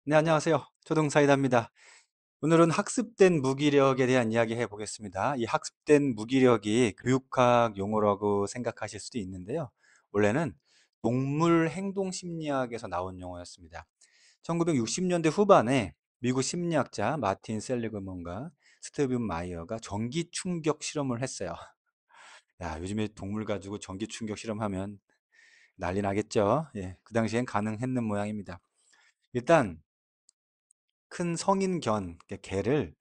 네, 안녕하세요. 초등사이다입니다. 오늘은 학습된 무기력에 대한 이야기 해보겠습니다. 이 학습된 무기력이 교육학 용어라고 생각하실 수도 있는데요. 원래는 동물 행동 심리학에서 나온 용어였습니다. 1960년대 후반에 미국 심리학자 마틴 셀리그먼과 스티븐 마이어가 전기 충격 실험을 했어요. 야, 요즘에 동물 가지고 전기 충격 실험하면 난리 나겠죠? 예, 그 당시엔 가능했는 모양입니다. 일단 큰 성인견, 그러니까 개를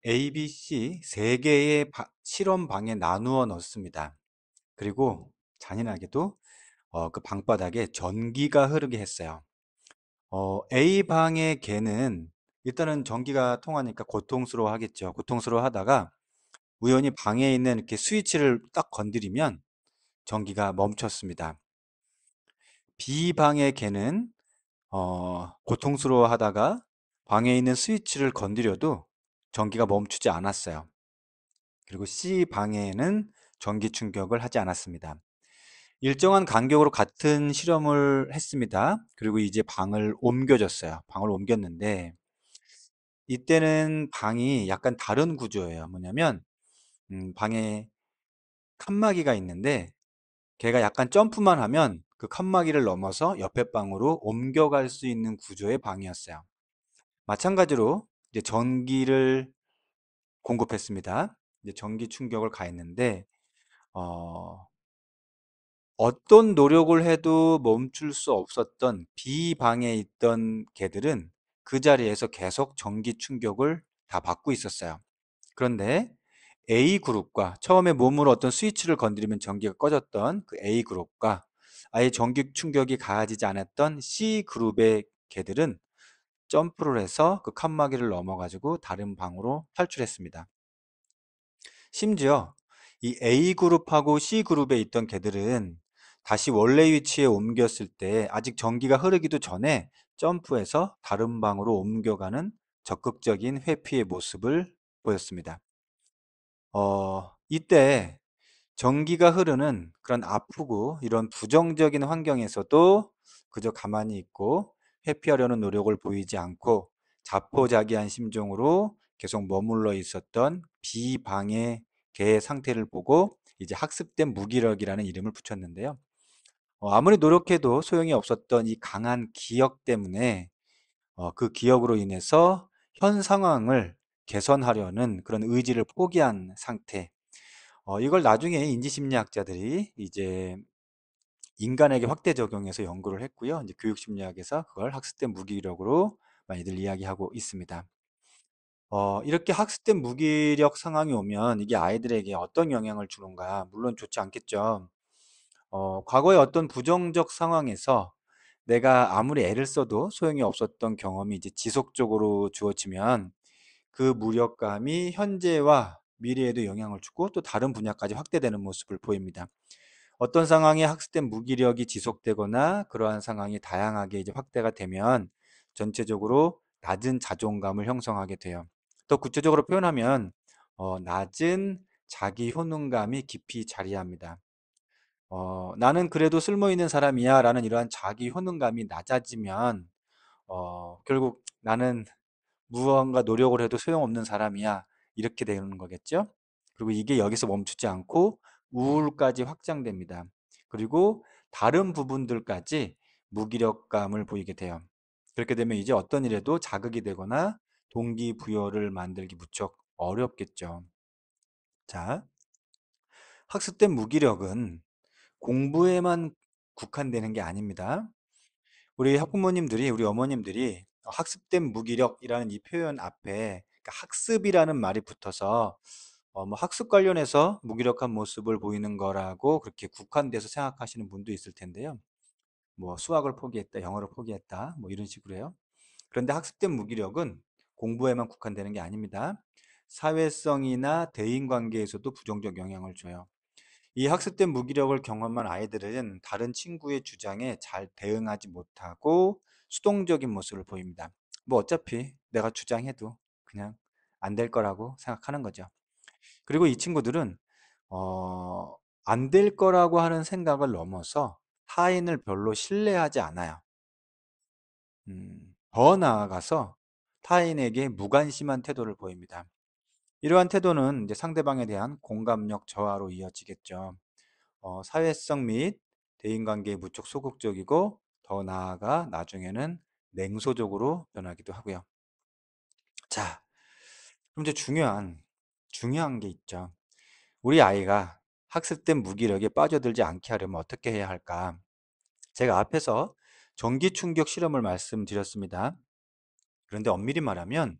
A, B, C 세 개의 실험 방에 나누어 넣습니다. 그리고 잔인하게도 그 방바닥에 전기가 흐르게 했어요. A 방의 개는 일단은 전기가 통하니까 고통스러워 하겠죠. 고통스러워 하다가 우연히 방에 있는 이렇게 스위치를 딱 건드리면 전기가 멈췄습니다. B 방의 개는 고통스러워 하다가 방에 있는 스위치를 건드려도 전기가 멈추지 않았어요. 그리고 C 방에는 전기 충격을 하지 않았습니다. 일정한 간격으로 같은 실험을 했습니다. 그리고 이제 방을 옮겨줬어요. 방을 옮겼는데 이때는 방이 약간 다른 구조예요. 뭐냐면 방에 칸막이가 있는데 걔가 약간 점프만 하면 그 칸막이를 넘어서 옆에 방으로 옮겨갈 수 있는 구조의 방이었어요. 마찬가지로 이제 전기를 공급했습니다. 이제 전기 충격을 가했는데 어, 어떤 노력을 해도 멈출 수 없었던 B방에 있던 개들은 그 자리에서 계속 전기 충격을 다 받고 있었어요. 그런데 A그룹과 처음에 몸으로 어떤 스위치를 건드리면 전기가 꺼졌던 그 A그룹과 아예 전기 충격이 가해지지 않았던 C그룹의 개들은 점프를 해서 그 칸막이를 넘어가지고 다른 방으로 탈출했습니다. 심지어 이 A그룹하고 C그룹에 있던 개들은 다시 원래 위치에 옮겼을 때 아직 전기가 흐르기도 전에 점프해서 다른 방으로 옮겨가는 적극적인 회피의 모습을 보였습니다. 이때 전기가 흐르는 그런 아프고 이런 부정적인 환경에서도 그저 가만히 있고 회피하려는 노력을 보이지 않고 자포자기한 심정으로 계속 머물러 있었던 비방의 개의 상태를 보고 이제 학습된 무기력이라는 이름을 붙였는데요. 아무리 노력해도 소용이 없었던 이 강한 기억 때문에 그 기억으로 인해서 현 상황을 개선하려는 그런 의지를 포기한 상태. 이걸 나중에 인지심리학자들이 이제 인간에게 확대 적용해서 연구를 했고요. 이제 교육심리학에서 그걸 학습된 무기력으로 많이들 이야기하고 있습니다. 이렇게 학습된 무기력 상황이 오면 이게 아이들에게 어떤 영향을 주는가? 물론 좋지 않겠죠. 과거의 어떤 부정적 상황에서 내가 아무리 애를 써도 소용이 없었던 경험이 이제 지속적으로 주어지면 그 무력감이 현재와 미래에도 영향을 주고 또 다른 분야까지 확대되는 모습을 보입니다. 어떤 상황에 학습된 무기력이 지속되거나 그러한 상황이 다양하게 이제 확대가 되면 전체적으로 낮은 자존감을 형성하게 돼요. 더 구체적으로 표현하면 낮은 자기 효능감이 깊이 자리합니다. 나는 그래도 쓸모 있는 사람이야 라는 이러한 자기 효능감이 낮아지면 결국 나는 무언가 노력을 해도 소용없는 사람이야 이렇게 되는 거겠죠. 그리고 이게 여기서 멈추지 않고 우울까지 확장됩니다. 그리고 다른 부분들까지 무기력감을 보이게 돼요. 그렇게 되면 이제 어떤 일에도 자극이 되거나 동기부여를 만들기 무척 어렵겠죠. 자, 학습된 무기력은 공부에만 국한되는 게 아닙니다. 우리 학부모님들이, 우리 어머님들이 학습된 무기력이라는 이 표현 앞에 그러니까 학습이라는 말이 붙어서 뭐 학습 관련해서 무기력한 모습을 보이는 거라고 그렇게 국한돼서 생각하시는 분도 있을 텐데요. 뭐 수학을 포기했다, 영어를 포기했다, 뭐 이런 식으로요. 그런데 학습된 무기력은 공부에만 국한되는 게 아닙니다. 사회성이나 대인관계에서도 부정적 영향을 줘요. 이 학습된 무기력을 경험한 아이들은 다른 친구의 주장에 잘 대응하지 못하고 수동적인 모습을 보입니다. 뭐 어차피 내가 주장해도 그냥 안 될 거라고 생각하는 거죠. 그리고 이 친구들은 안 될 거라고 하는 생각을 넘어서 타인을 별로 신뢰하지 않아요. 더 나아가서 타인에게 무관심한 태도를 보입니다. 이러한 태도는 이제 상대방에 대한 공감력 저하로 이어지겠죠. 사회성 및 대인관계에 무척 소극적이고 더 나아가 나중에는 냉소적으로 변하기도 하고요. 자, 그럼 이제 중요한 게 있죠. 우리 아이가 학습된 무기력에 빠져들지 않게 하려면 어떻게 해야 할까? 제가 앞에서 전기 충격 실험을 말씀드렸습니다. 그런데 엄밀히 말하면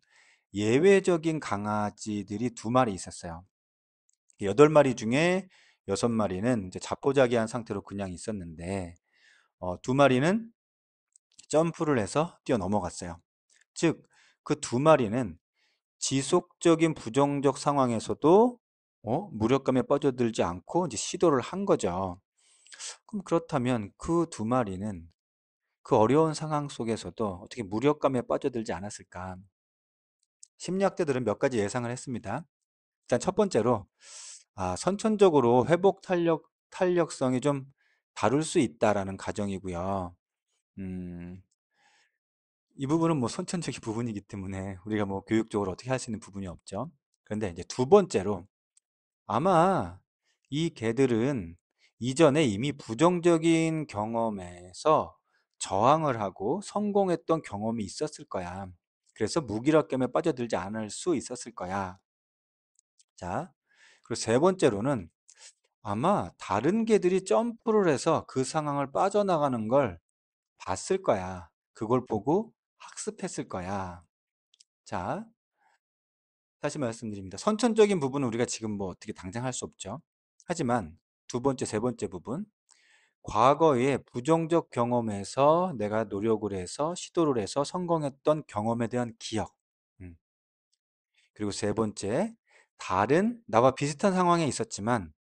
예외적인 강아지들이 두 마리 있었어요. 8마리 중에 6마리는 이제 자포자기한 상태로 그냥 있었는데, 두 마리는 점프를 해서 뛰어넘어갔어요. 즉, 그 두 마리는 지속적인 부정적 상황에서도 무력감에 빠져들지 않고 이제 시도를 한 거죠. 그럼 그렇다면 그 두 마리는 그 어려운 상황 속에서도 어떻게 무력감에 빠져들지 않았을까? 심리학자들은 몇 가지 예상을 했습니다. 일단 첫 번째로, 선천적으로 회복 탄력성이 좀 다를 수 있다라는 가정이고요. 음, 이 부분은 뭐 선천적인 부분이기 때문에 우리가 뭐 교육적으로 어떻게 할 수 있는 부분이 없죠. 그런데 이제 두 번째로, 아마 이 개들은 이전에 이미 부정적인 경험에서 저항을 하고 성공했던 경험이 있었을 거야. 그래서 무기력감에 빠져들지 않을 수 있었을 거야. 자, 그리고 세 번째로는 아마 다른 개들이 점프를 해서 그 상황을 빠져나가는 걸 봤을 거야. 그걸 보고 학습했을 거야. 자, 다시 말씀드립니다. 선천적인 부분은 우리가 지금 뭐 어떻게 당장 할 수 없죠. 하지만 두 번째, 세 번째 부분, 과거의 부정적 경험에서 내가 노력을 해서 시도를 해서 성공했던 경험에 대한 기억. 음. 그리고 세 번째, 다른 나와 비슷한 상황에 있었지만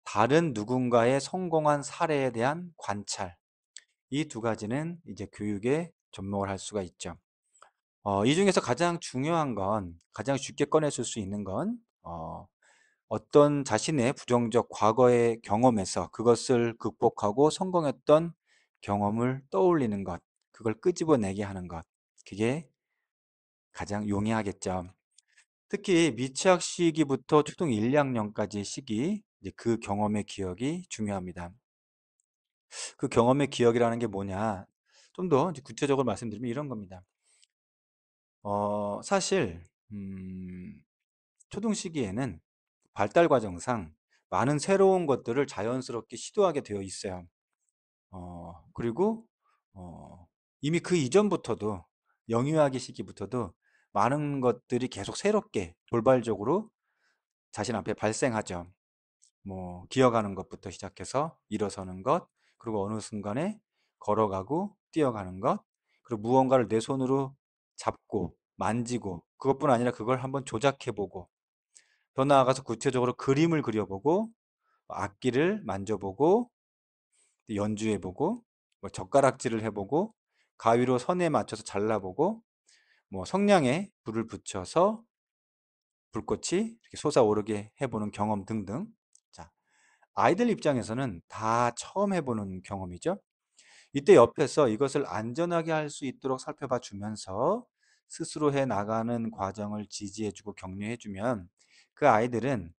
다른 누군가의 성공한 사례에 대한 관찰. 이 두 가지는 이제 교육에 접목을 할 수가 있죠. 이 중에서 가장 중요한 건, 가장 쉽게 꺼내줄 수 있는 건, 어떤 자신의 부정적 과거의 경험에서 그것을 극복하고 성공했던 경험을 떠올리는 것, 그걸 끄집어내게 하는 것, 그게 가장 용이하겠죠. 특히 미취학 시기부터 초등 1, 2학년까지 시기, 이제 그 경험의 기억이 중요합니다. 그 경험의 기억이라는 게 뭐냐? 좀 더 구체적으로 말씀드리면 이런 겁니다. 사실, 초등 시기에는 발달 과정상 많은 새로운 것들을 자연스럽게 시도하게 되어 있어요. 그리고, 이미 그 이전부터도, 영유아기 시기부터도 많은 것들이 계속 새롭게 돌발적으로 자신 앞에 발생하죠. 뭐 기어가는 것부터 시작해서 일어서는 것, 그리고 어느 순간에 걸어가고 뛰어가는 것, 그리고 무언가를 내 손으로 잡고 만지고 그것뿐 아니라 그걸 한번 조작해보고 더 나아가서 구체적으로 그림을 그려보고 악기를 만져보고 연주해보고 뭐 젓가락질을 해보고 가위로 선에 맞춰서 잘라보고 뭐 성냥에 불을 붙여서 불꽃이 이렇게 솟아오르게 해보는 경험 등등. 자, 아이들 입장에서는 다 처음 해보는 경험이죠. 이때 옆에서 이것을 안전하게 할 수 있도록 살펴봐 주면서 스스로 해 나가는 과정을 지지해주고 격려해주면 그 아이들은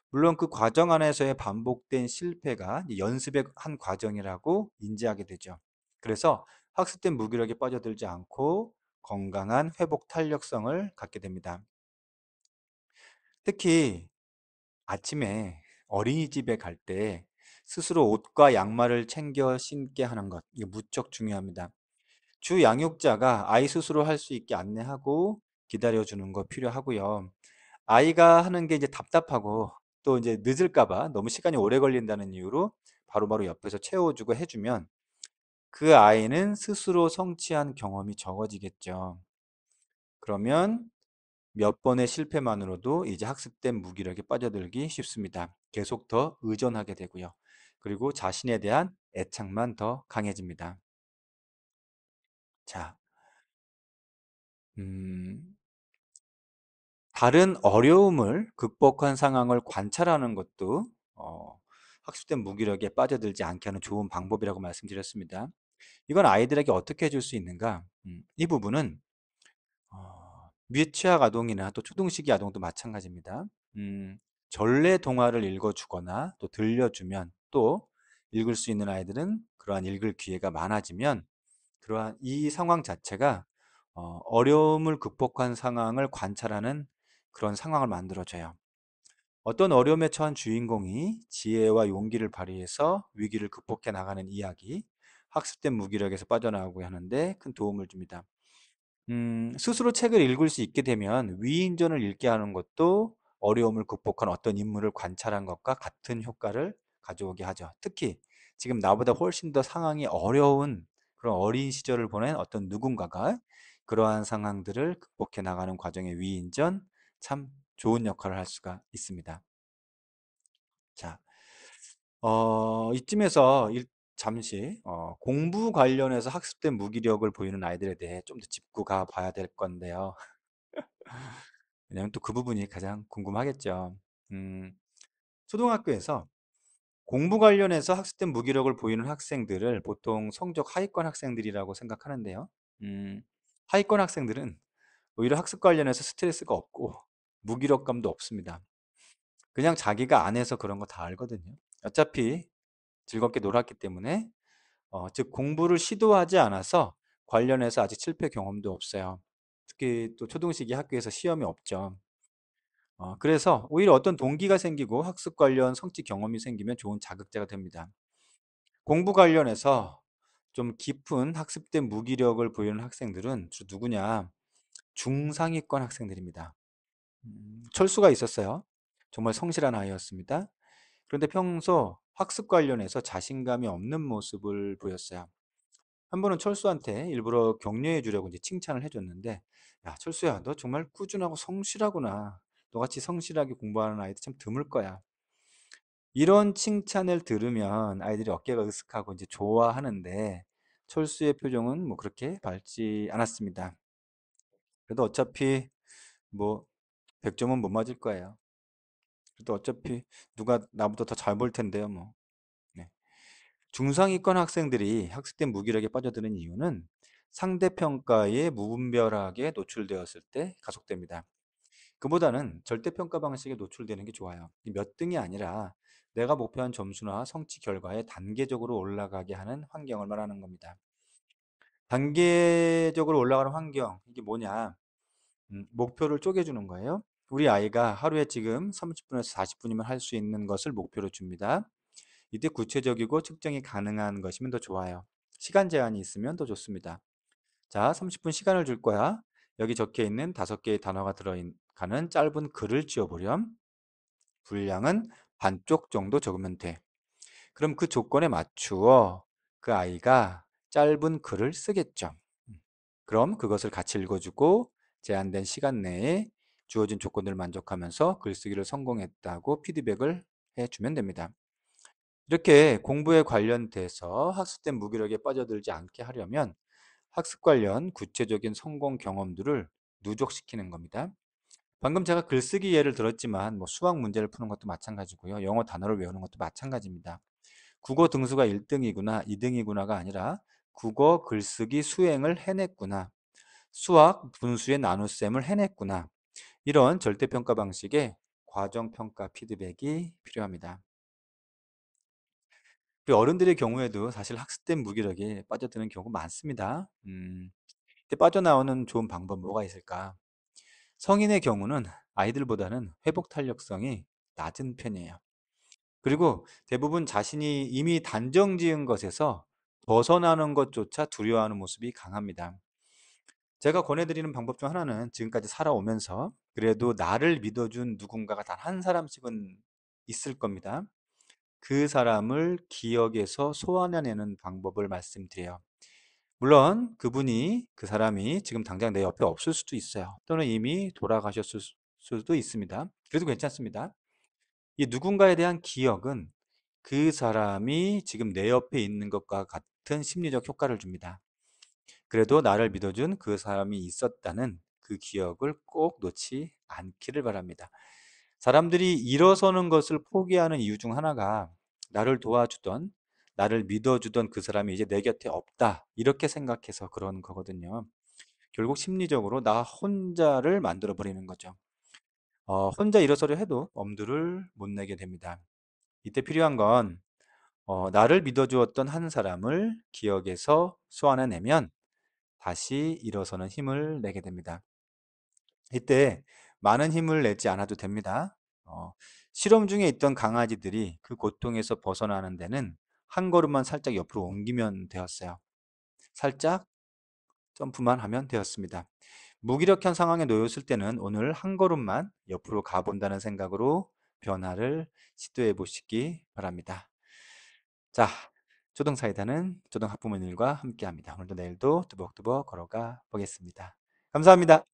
물론 그 과정 안에서의 반복된 실패가 연습의 한 과정이라고 인지하게 되죠. 그래서 학습된 무기력에 빠져들지 않고 건강한 회복 탄력성을 갖게 됩니다. 특히 아침에 어린이집에 갈 때 스스로 옷과 양말을 챙겨 신게 하는 것, 이게 무척 중요합니다. 주 양육자가 아이 스스로 할 수 있게 안내하고 기다려주는 거 필요하고요. 아이가 하는 게 이제 답답하고 또 이제 늦을까 봐 너무 시간이 오래 걸린다는 이유로 바로바로 옆에서 채워주고 해주면 그 아이는 스스로 성취한 경험이 적어지겠죠. 그러면 몇 번의 실패만으로도 이제 학습된 무기력에 빠져들기 쉽습니다. 계속 더 의존하게 되고요. 그리고 자신에 대한 애착만 더 강해집니다. 자, 음, 다른 어려움을 극복한 상황을 관찰하는 것도 학습된 무기력에 빠져들지 않게 하는 좋은 방법이라고 말씀드렸습니다. 이건 아이들에게 어떻게 해줄 수 있는가? 이 부분은 미취학 아동이나 또 초등시기 아동도 마찬가지입니다. 음, 전래 동화를 읽어주거나 또 들려주면 또 읽을 수 있는 아이들은 그러한 읽을 기회가 많아지면 그러한 이 상황 자체가 어려움을 극복한 상황을 관찰하는 그런 상황을 만들어줘요. 어떤 어려움에 처한 주인공이 지혜와 용기를 발휘해서 위기를 극복해 나가는 이야기, 학습된 무기력에서 빠져나오게 하는데 큰 도움을 줍니다. 스스로 책을 읽을 수 있게 되면 위인전을 읽게 하는 것도 어려움을 극복한 어떤 인물을 관찰한 것과 같은 효과를 가져오게 하죠. 특히 지금 나보다 훨씬 더 상황이 어려운 그런 어린 시절을 보낸 어떤 누군가가 그러한 상황들을 극복해 나가는 과정의 위인전, 참 좋은 역할을 할 수가 있습니다. 자, 이쯤에서 잠시 공부 관련해서 학습된 무기력을 보이는 아이들에 대해 좀 더 짚고 가 봐야 될 건데요. 왜냐면 또 그 부분이 가장 궁금하겠죠. 음, 초등학교에서 공부 관련해서 학습된 무기력을 보이는 학생들을 보통 성적 하위권 학생들이라고 생각하는데요. 음, 하위권 학생들은 오히려 학습 관련해서 스트레스가 없고 무기력감도 없습니다. 그냥 자기가 안 해서 그런 거 다 알거든요. 어차피 즐겁게 놀았기 때문에 즉 공부를 시도하지 않아서 관련해서 아직 실패 경험도 없어요. 특히 또 초등시기 학교에서 시험이 없죠. 그래서 오히려 어떤 동기가 생기고 학습 관련 성취 경험이 생기면 좋은 자극제가 됩니다. 공부 관련해서 좀 깊은 학습된 무기력을 보이는 학생들은 주로 누구냐? 중상위권 학생들입니다. 철수가 있었어요. 정말 성실한 아이였습니다. 그런데 평소 학습 관련해서 자신감이 없는 모습을 보였어요. 한 번은 철수한테 일부러 격려해 주려고 이제 칭찬을 해줬는데, 야, 철수야, 너 정말 꾸준하고 성실하구나. 너같이 성실하게 공부하는 아이도 참 드물 거야. 이런 칭찬을 들으면 아이들이 어깨가 으쓱하고 이제 좋아하는데, 철수의 표정은 뭐 그렇게 밝지 않았습니다. 그래도 어차피 뭐 100점은 못 맞을 거예요. 그래도 어차피 누가 나보다 더 잘 볼 텐데요, 뭐. 네. 중상위권 학생들이 학습된 무기력에 빠져드는 이유는 상대평가에 무분별하게 노출되었을 때 가속됩니다. 그보다는 절대평가 방식에 노출되는 게 좋아요. 몇 등이 아니라 내가 목표한 점수나 성취 결과에 단계적으로 올라가게 하는 환경을 말하는 겁니다. 단계적으로 올라가는 환경, 이게 뭐냐? 목표를 쪼개주는 거예요. 우리 아이가 하루에 지금 30분에서 40분이면 할 수 있는 것을 목표로 줍니다. 이때 구체적이고 측정이 가능한 것이면 더 좋아요. 시간 제한이 있으면 더 좋습니다. 자, 30분 시간을 줄 거야. 여기 적혀 있는 5개의 단어가 들어가는 짧은 글을 지어보렴. 분량은 반쪽 정도 적으면 돼. 그럼 그 조건에 맞추어 그 아이가 짧은 글을 쓰겠죠. 그럼 그것을 같이 읽어주고 제한된 시간 내에 주어진 조건들을 만족하면서 글쓰기를 성공했다고 피드백을 해주면 됩니다. 이렇게 공부에 관련돼서 학습된 무기력에 빠져들지 않게 하려면 학습 관련 구체적인 성공 경험들을 누적시키는 겁니다. 방금 제가 글쓰기 예를 들었지만 뭐 수학 문제를 푸는 것도 마찬가지고요. 영어 단어를 외우는 것도 마찬가지입니다. 국어 등수가 1등이구나, 2등이구나가 아니라 국어 글쓰기 수행을 해냈구나, 수학 분수의 나눗셈을 해냈구나, 이런 절대평가 방식의 과정평가 피드백이 필요합니다. 우리 어른들의 경우에도 사실 학습된 무기력에 빠져드는 경우가 많습니다. 이때 빠져나오는 좋은 방법 뭐가 있을까? 성인의 경우는 아이들보다는 회복 탄력성이 낮은 편이에요. 그리고 대부분 자신이 이미 단정 지은 것에서 벗어나는 것조차 두려워하는 모습이 강합니다. 제가 권해드리는 방법 중 하나는 지금까지 살아오면서 그래도 나를 믿어준 누군가가 단 한 사람씩은 있을 겁니다. 그 사람을 기억에서 소환해내는 방법을 말씀드려요. 물론 그 사람이 지금 당장 내 옆에 없을 수도 있어요. 또는 이미 돌아가셨을 수도 있습니다. 그래도 괜찮습니다. 이 누군가에 대한 기억은 그 사람이 지금 내 옆에 있는 것과 같은 심리적 효과를 줍니다. 그래도 나를 믿어준 그 사람이 있었다는 그 기억을 꼭 놓지 않기를 바랍니다. 사람들이 일어서는 것을 포기하는 이유 중 하나가 나를 도와주던, 나를 믿어주던 그 사람이 이제 내 곁에 없다. 이렇게 생각해서 그런 거거든요. 결국 심리적으로 나 혼자를 만들어 버리는 거죠. 혼자 일어서려 해도 엄두를 못 내게 됩니다. 이때 필요한 건 나를 믿어주었던 한 사람을 기억에서 소환해내면 다시 일어서는 힘을 내게 됩니다. 이때 많은 힘을 내지 않아도 됩니다. 실험 중에 있던 강아지들이 그 고통에서 벗어나는 데는 한 걸음만 살짝 옆으로 옮기면 되었어요. 살짝 점프만 하면 되었습니다. 무기력한 상황에 놓였을 때는 오늘 한 걸음만 옆으로 가본다는 생각으로 변화를 시도해 보시기 바랍니다. 자, 초등사이다는 초등학부모님들과 함께합니다. 오늘도 내일도 뚜벅뚜벅 걸어가 보겠습니다. 감사합니다.